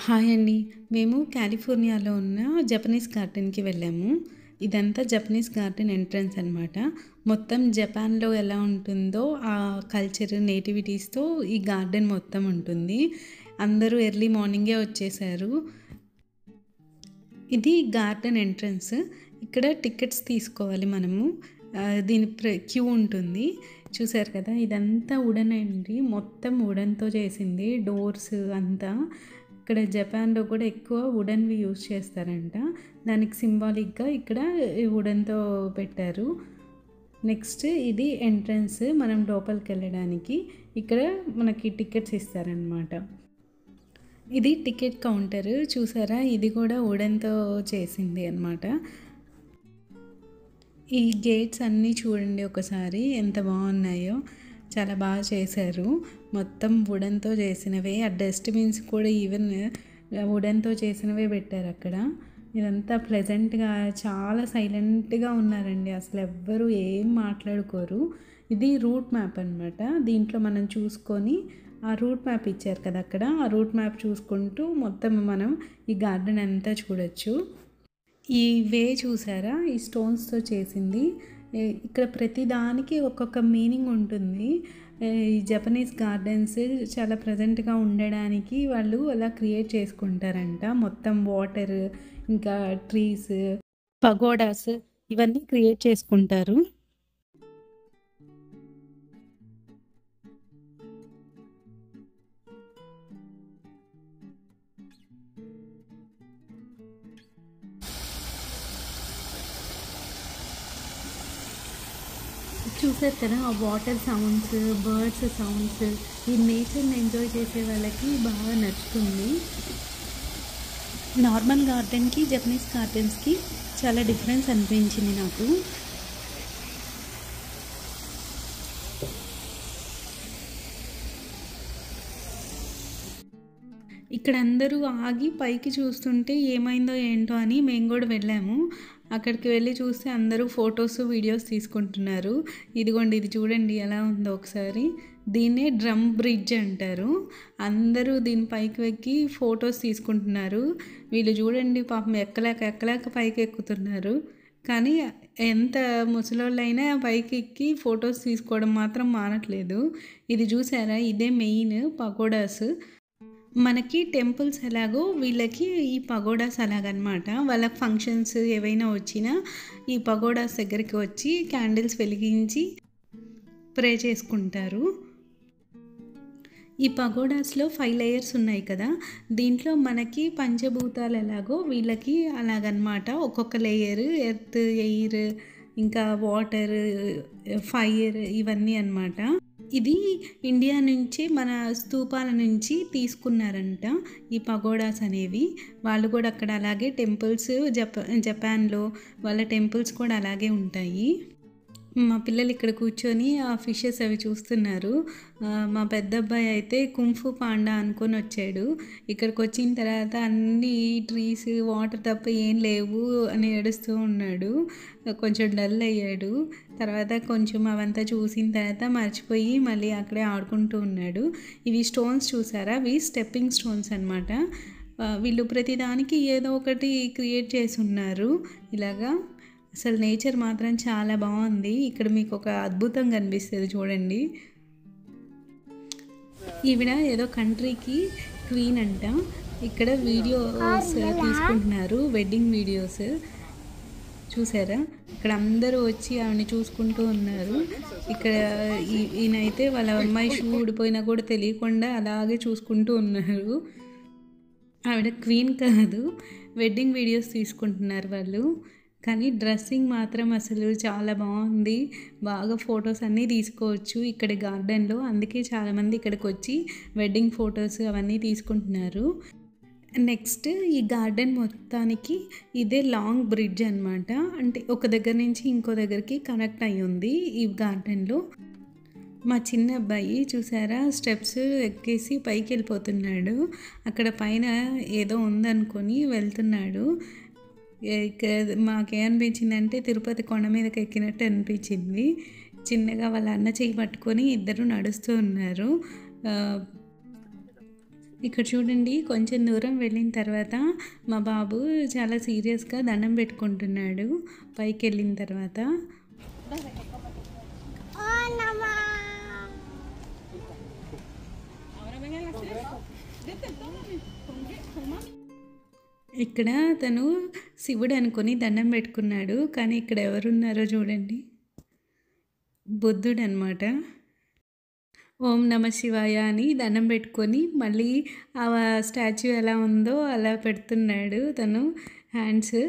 Hi అండి. మేము కాలిఫోర్నియాలో ఉన్న జపనీస్ గార్డెన్‌కి వెళ్ళాము. ఇదంతా జపనీస్ గార్డెన్ ఎంట్రన్స్ అనమాట. మొత్తం జపాన్‌లో ఎలా ఉంటుందో ఆ కల్చర్, నేటివిటీస్‌తో ఈ గార్డెన్ మొత్తం ఉంటుంది. అందరూ ఎర్లీ మార్నింగే వచ్చేసారు. ఇది గార్డెన్ ఎంట్రన్స్. ఇక్కడ టికెట్స్ తీసుకోవాలి మనము. దీని క్యూ ఉంటుంది. చూసారు కదా! ఇదంతా వుడెన్ అండి. మొత్తం వుడెన్‌తో చేసింది. డోర్స్ అంతా. ఇక్కడ జపాన్‌లో కూడా ఎక్కువ వుడెన్‌వి యూజ్ చేస్తారంట. దానికి సింబాలిక్‌గా ఇక్కడ వుడెన్‌తో పెట్టారు. నెక్స్ట్ ఇది ఎంట్రన్స్. మనం లోపలికెళ్ళడానికి. ఇక్కడ మనకి టికెట్స్ ఇస్తారనమాట. ఇది టికెట్ కౌంటర్. చూసారా? ఇది కూడా వుడెన్‌తో చేసింది అనమాట. ఈ గేట్స్ అన్నీ చూడండి ఒకసారి ఎంత బాగున్నాయో. చాలా బాగా చేశారు. మొత్తం వుడెన్‌తో చేసినవే. ఆ డస్ట్‌బిన్స్ కూడా ఈవెన్ వుడెన్‌తో చేసినవే పెట్టారు అక్కడ. ఇదంతా ప్లెజెంట్‌గా చాలా సైలెంట్‌గా ఉన్నారండి. అసలు ఎవ్వరు ఏం మాట్లాడుకోరు. ఇది రూట్ మ్యాప్ అనమాట. దీంట్లో మనం చూసుకొని ఆ రూట్ మ్యాప్ ఇచ్చారు కదా అక్కడ. ఆ రూట్ మ్యాప్ చూసుకుంటూ మొత్తం మనం ఈ గార్డెన్ అంతా చూడొచ్చు. ఈ వే చూసారా? ఈ స్టోన్స్‌తో చేసింది. ఇక్కడ ప్రతి దానికి ఒక్కొక్క మీనింగ్ ఉంటుంది. ఈ జపనీస్ గార్డెన్స్ చాలా ప్లెజెంట్‌గా ఉండడానికి వాళ్ళు అలా క్రియేట్ చేసుకుంటారంట. మొత్తం వాటర్, ఇంకా ట్రీస్, పగోడాస్ ఇవన్నీ క్రియేట్ చేసుకుంటారు. చూసారు కదా! ఆ వాటర్ సౌండ్స్, బర్డ్స్ సౌండ్స్, ఈ నేచర్‌ని ఎంజాయ్ చేసే వాళ్ళకి బాగా నచ్చుతుంది. నార్మల్ గార్డెన్‌కి, జపనీస్ గార్డెన్స్‌కి చాలా డిఫరెన్స్ అనిపించింది నాకు. ఇక్కడ అందరూ ఆగి పైకి చూస్తుంటే ఏమైందో ఏంటో అని మేము కూడా వెళ్ళాము. అక్కడికి వెళ్ళి చూస్తే అందరూ ఫొటోస్, వీడియోస్ తీసుకుంటున్నారు. ఇదిగోండి ఇది చూడండి ఎలా ఉందో ఒకసారి. దీన్నే డ్రమ్ బ్రిడ్జ్ అంటారు. అందరూ దీని పైకి ఎక్కి ఫొటోస్ తీసుకుంటున్నారు. వీళ్ళు చూడండి పాపం ఎక్కలేక పైకి ఎక్కుతున్నారు. కానీ ఎంత ముసలోళ్ళైనా పైకి ఎక్కి ఫొటోస్ తీసుకోవడం మాత్రం మానట్లేదు. ఇది చూసారా? ఇదే మెయిన్ పగోడాస్. మనకి టెంపుల్స్ ఎలాగో వీళ్ళకి ఈ పగోడాస్ అలాగనమాట. వాళ్ళకి ఫంక్షన్స్ ఏవైనా వచ్చినా ఈ పగోడాస్ దగ్గరికి వచ్చి క్యాండిల్స్ వెలిగించి ప్రే చేసుకుంటారు. ఈ పగోడాస్‌లో 5 లేయర్స్ ఉన్నాయి కదా! దీంట్లో మనకి పంచభూతాలు ఎలాగో వీళ్ళకి అలాగనమాట. ఒక్కొక్క లేయర్ ఎర్త్, ఎయిర్, ఇంకా వాటర్, ఫైర్ ఇవన్నీ అనమాట. ఇది ఇండియా నుంచి మన స్తూపాల నుంచి తీసుకున్నారంట ఈ పగోడాస్ అనేవి. వాళ్ళు కూడా అక్కడ అలాగే టెంపుల్స్ జపాన్‌లో వాళ్ళ టెంపుల్స్ కూడా అలాగే ఉంటాయి. మా పిల్లలు ఇక్కడ కూర్చొని ఆ ఫిషెస్ అవి చూస్తున్నారు. మా పెద్దబ్బాయి అయితే కుంఫు పాండా అనుకొని వచ్చాడు. ఇక్కడికి వచ్చిన తర్వాత అన్నీ ట్రీస్, వాటర్ తప్ప ఏం లేవు అని ఏడుస్తూ ఉన్నాడు. కొంచెం డల్ అయ్యాడు. తర్వాత కొంచెం అవంతా చూసిన తర్వాత మర్చిపోయి మళ్ళీ అక్కడే ఆడుకుంటూ ఉన్నాడు. ఇవి స్టోన్స్ చూసారా? అవి స్టెప్పింగ్ స్టోన్స్ అనమాట. వీళ్ళు ప్రతిదానికి ఏదో ఒకటి క్రియేట్ చేసి ఉన్నారు ఇలాగా. అసలు నేచర్ మాత్రం చాలా బాగుంది. ఇక్కడ మీకు ఒక అద్భుతం కనిపిస్తుంది చూడండి. ఈవిడ ఏదో కంట్రీకి క్వీన్ అంట. ఇక్కడ వీడియోస్ తీసుకుంటున్నారు, వెడ్డింగ్ వీడియోస్. చూసారా? ఇక్కడ అందరూ వచ్చి ఆవిడని చూసుకుంటూ ఉన్నారు. ఇక్కడ ఈయనైతే వాళ్ళ అమ్మాయి షూ ఊడిపోయినా కూడా తెలియకుండా అలాగే చూసుకుంటూ ఉన్నారు. ఆవిడ క్వీన్ కాదు, వెడ్డింగ్ వీడియోస్ తీసుకుంటున్నారు వాళ్ళు. కానీ డ్రెస్సింగ్ మాత్రం అసలు చాలా బాగుంది. బాగా ఫొటోస్ అన్నీ తీసుకోవచ్చు ఇక్కడ గార్డెన్‌లో. అందుకే చాలామంది ఇక్కడికి వచ్చి వెడ్డింగ్ ఫొటోస్ అవన్నీ తీసుకుంటున్నారు. నెక్స్ట్ ఈ గార్డెన్ మొత్తానికి ఇదే లాంగ్ బ్రిడ్జ్ అనమాట. అంటే ఒక దగ్గర నుంచి ఇంకో దగ్గరికి కనెక్ట్ అయ్యి ఉంది ఈ గార్డెన్‌లో. మా చిన్న అబ్బాయి చూసారా? స్టెప్స్ ఎక్కేసి పైకి వెళ్ళిపోతున్నాడు. అక్కడ పైన ఏదో ఉందనుకొని వెళ్తున్నాడు. ఇక్కడ మాకేమనిపించిందంటే తిరుపతి కొండ మీదకి ఎక్కినట్టు అనిపించింది. చిన్నగా వాళ్ళ అన్న చెయ్యి పట్టుకొని ఇద్దరు నడుస్తూ ఉన్నారు. ఇక్కడ చూడండి, కొంచెం దూరం వెళ్ళిన తర్వాత మా బాబు చాలా సీరియస్గా దండం పెట్టుకుంటున్నాడు పైకి వెళ్ళిన తర్వాత. ఇక్కడ తను శివుడు అనుకొని దండం పెట్టుకున్నాడు, కానీ ఇక్కడ ఎవరున్నారో చూడండి, బుద్ధుడు అనమాట. ఓం నమ శివాయ అని దండం పెట్టుకొని మళ్ళీ ఆ స్టాచ్యూ ఎలా ఉందో అలా పెడుతున్నాడు తను హ్యాండ్స్.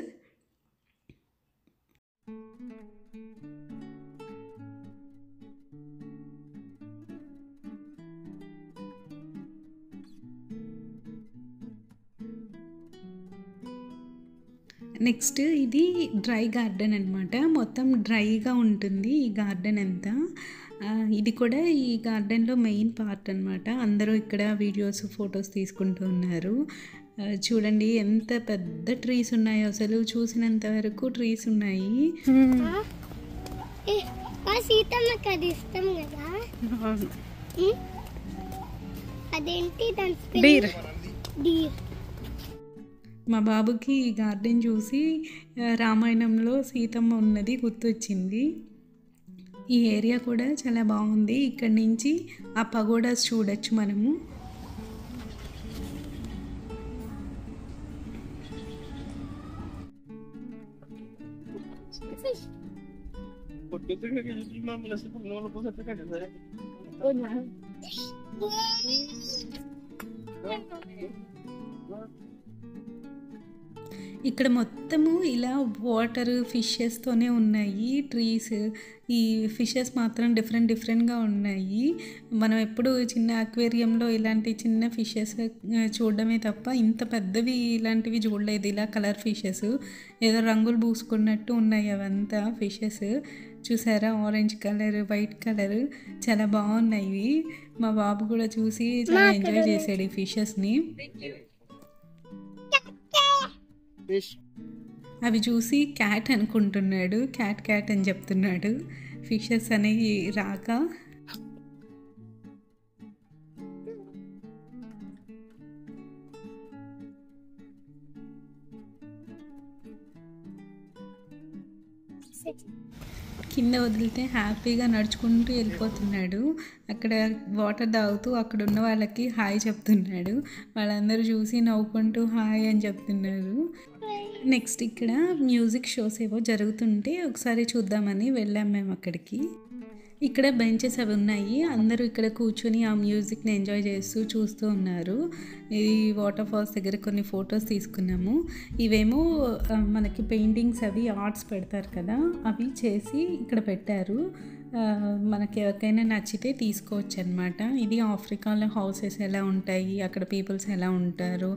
నెక్స్ట్ ఇది డ్రై గార్డెన్ అనమాట. మొత్తం డ్రైగా ఉంటుంది ఈ గార్డెన్ అంతా. ఇది కూడా ఈ గార్డెన్లో మెయిన్ పార్ట్ అనమాట. అందరూ ఇక్కడ వీడియోస్ ఫొటోస్ తీసుకుంటూ ఉన్నారు. చూడండి ఎంత పెద్ద ట్రీస్ ఉన్నాయో, అసలు చూసినంత వరకు ట్రీస్ ఉన్నాయి. మా బాబుకి ఈ గార్డెన్ చూసి రామాయణంలో సీతమ్మ ఉన్నది గుర్తొచ్చింది. ఈ ఏరియా కూడా చాలా బాగుంది. ఇక్కడ నుంచి ఆ పగోడాస్ చూడొచ్చు మనము. ఇక్కడ మొత్తము ఇలా వాటర్ ఫిషెస్తోనే ఉన్నాయి ట్రీస్. ఈ ఫిషెస్ మాత్రం డిఫరెంట్గా ఉన్నాయి. మనం ఎప్పుడు చిన్న అక్వేరియంలో ఇలాంటి చిన్న ఫిషెస్ చూడడమే తప్ప ఇంత పెద్దవి ఇలాంటివి చూడలేదు. ఇలా కలర్ ఫిషెస్ ఏదో రంగులు పూసుకున్నట్టు ఉన్నాయి అవంతా ఫిషెస్. చూసారా, ఆరెంజ్ కలర్, వైట్ కలర్, చాలా బాగున్నాయి. మా బాబు కూడా చూసి చాలా ఎంజాయ్ చేశాడు ఈ ఫిషెస్ని. అవి చూసి క్యాట్ అనుకుంటున్నాడు, క్యాట్ అని చెప్తున్నాడు ఫిషెస్ అనేవి రాక. కింద వదిలితే హ్యాపీగా నడుచుకుంటూ వెళ్ళిపోతున్నాడు. అక్కడ వాటర్ తాగుతూ అక్కడ ఉన్న వాళ్ళకి హాయ్ చెప్తున్నాడు. వాళ్ళందరూ చూసి నవ్వుకుంటూ హాయ్ అని చెప్తున్నారు. నెక్స్ట్ ఇక్కడ మ్యూజిక్ షోస్ ఏవో జరుగుతుంటే ఒకసారి చూద్దామని వెళ్ళాం మేము అక్కడికి. ఇక్కడ బెంచెస్ అవి ఉన్నాయి. అందరూ ఇక్కడ కూర్చొని ఆ మ్యూజిక్ని ఎంజాయ్ చేస్తూ చూస్తూ ఉన్నారు. ఈ వాటర్ ఫాల్స్ దగ్గర కొన్ని ఫొటోస్ తీసుకున్నాము. ఇవేమో మనకి పెయింటింగ్స్ అవి ఆర్ట్స్ పెడతారు కదా, అవి చేసి ఇక్కడ పెట్టారు. మనకి ఎవరికైనా నచ్చితే తీసుకోవచ్చు అనమాట. ఇది ఆఫ్రికాలో హౌసెస్ ఎలా ఉంటాయి, అక్కడ పీపుల్స్ ఎలా ఉంటారు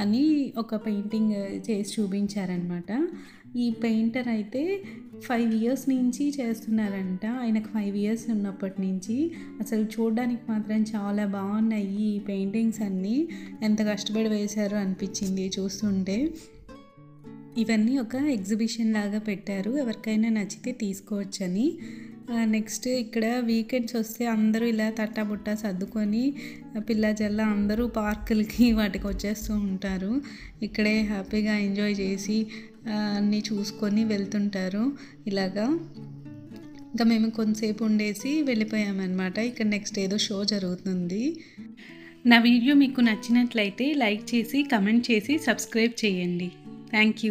అని ఒక పెయింటింగ్ చేసి చూపించారనమాట. ఈ పెయింటర్ అయితే 5 years నుంచి చేస్తున్నారంట. ఆయనకు 5 years ఉన్నప్పటి నుంచి. అసలు చూడడానికి మాత్రం చాలా బాగున్నాయి ఈ పెయింటింగ్స్ అన్నీ. ఎంత కష్టపడి వేశారో అనిపించింది చూస్తుంటే. ఇవన్నీ ఒక ఎగ్జిబిషన్ లాగా పెట్టారు, ఎవరికైనా నచ్చితే తీసుకోవచ్చని. నెక్స్ట్ ఇక్కడ వీకెండ్స్ వస్తే అందరూ ఇలా తట్టాబుట్టా సర్దుకొని పిల్ల జల్ల అందరూ పార్కులకి వాటికి వచ్చేస్తూ ఉంటారు. ఇక్కడే హ్యాపీగా ఎంజాయ్ చేసి అన్నీ చూసుకొని వెళ్తుంటారు ఇలాగా. ఇంకా మేము కొంతసేపు ఉండేసి వెళ్ళిపోయామన్నమాట. ఇక్కడ నెక్స్ట్ ఏదో షో జరుగుతుంది. నా వీడియో మీకు నచ్చినట్లయితే లైక్ చేసి, కమెంట్ చేసి, సబ్స్క్రైబ్ చేయండి. Thank you.